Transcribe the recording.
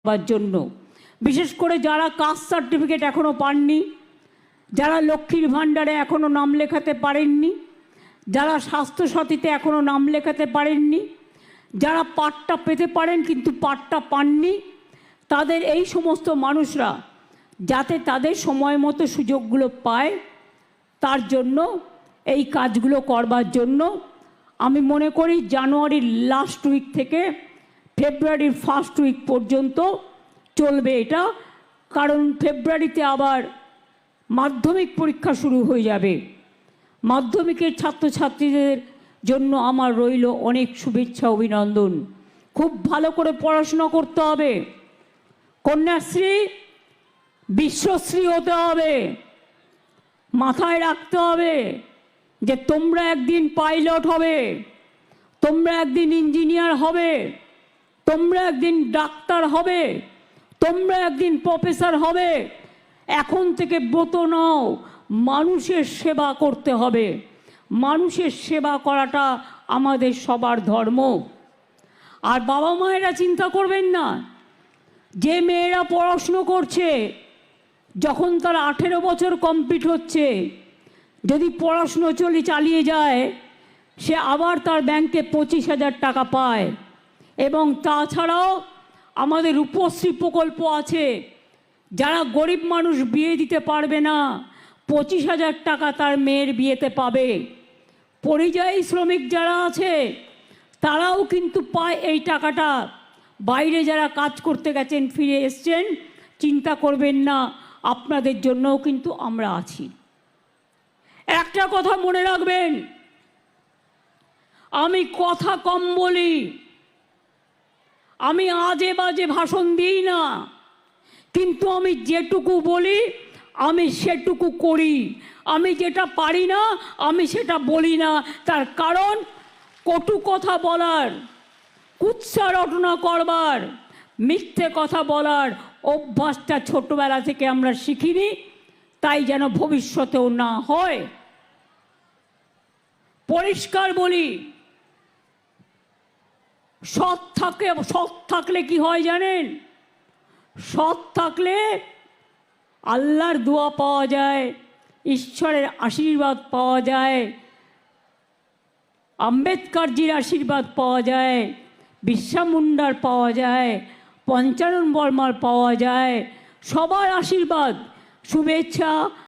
করার জন্য, বিশেষ করে যারা কাস্ট সার্টিফিকেট এখনও পাননি, যারা লক্ষ্মীর ভাণ্ডারে এখনও নাম লেখাতে পারেননি, যারা স্বাস্থ্যসাথীতে এখনও নাম লেখাতে পারেননি, যারা পাট্টা পেতে পারেন কিন্তু পাট্টা পাননি, তাদের এই সমস্ত মানুষরা যাতে তাদের সময় মতো সুযোগগুলো পায়, তার জন্য এই কাজগুলো করবার জন্য আমি মনে করি জানুয়ারির লাস্ট উইক থেকে ফেব্রুয়ারির ফার্স্ট উইক পর্যন্ত চলবে এটা। কারণ ফেব্রুয়ারিতে আবার মাধ্যমিক পরীক্ষা শুরু হয়ে যাবে। মাধ্যমিকের ছাত্রছাত্রীদের জন্য আমার রইল অনেক শুভেচ্ছা, অভিনন্দন। খুব ভালো করে পড়াশোনা করতে হবে, কন্যাশ্রী বিশ্বশ্রী হতে হবে। মাথায় রাখতে হবে যে তোমরা একদিন পাইলট হবে, তোমরা একদিন ইঞ্জিনিয়ার হবে, তোমরা একদিন ডাক্তার হবে, তোমরা একদিন প্রফেসর হবে। এখন থেকে ব্রত নাও, মানুষের সেবা করতে হবে। মানুষের সেবা করাটা আমাদের সবার ধর্ম। আর বাবা মায়েরা চিন্তা করবেন না, যে মেয়েরা পড়াশুনো করছে, যখন তার 18 বছর কমপ্লিট হচ্ছে, যদি পড়াশুনো চালিয়ে যায়, সে আবার তার ব্যাংকে 25,000 টাকা পায়। এবং তাছাড়াও আমাদের রূপশ্রী প্রকল্প আছে, যারা গরিব মানুষ বিয়ে দিতে পারবে না, 25,000 টাকা তার মেয়ের বিয়েতে পাবে। পরিযায়ী শ্রমিক যারা আছে তারাও কিন্তু পায় এই টাকাটা। বাইরে যারা কাজ করতে গেছেন, ফিরে এসছেন, চিন্তা করবেন না, আপনাদের জন্যও কিন্তু আমরা আছি। একটা কথা মনে রাখবেন, আমি কথা কম বলি, আমি আজে বাজে ভাষণ দিই না, কিন্তু আমি যেটুকু বলি আমি সেটুকু করি। আমি যেটা পারি না আমি সেটা বলি না। তার কারণ কটু কথা বলার, কুৎসা রটনা করবার, মিথ্যে কথা বলার অভ্যাসটা ছোটবেলা থেকে আমরা শিখিনি, তাই যেন ভবিষ্যতেও না হয়। পরিষ্কার বলি, সৎ থাকলে কি হয় জানেন? সৎ থাকলে আল্লাহর দোয়া পাওয়া যায়, ঈশ্বরের আশীর্বাদ পাওয়া যায়, আম্বেদকরজির আশীর্বাদ পাওয়া যায়, বিরসা মুন্ডার পাওয়া যায়, পঞ্চানন বর্মার পাওয়া যায়। সবার আশীর্বাদ, শুভেচ্ছা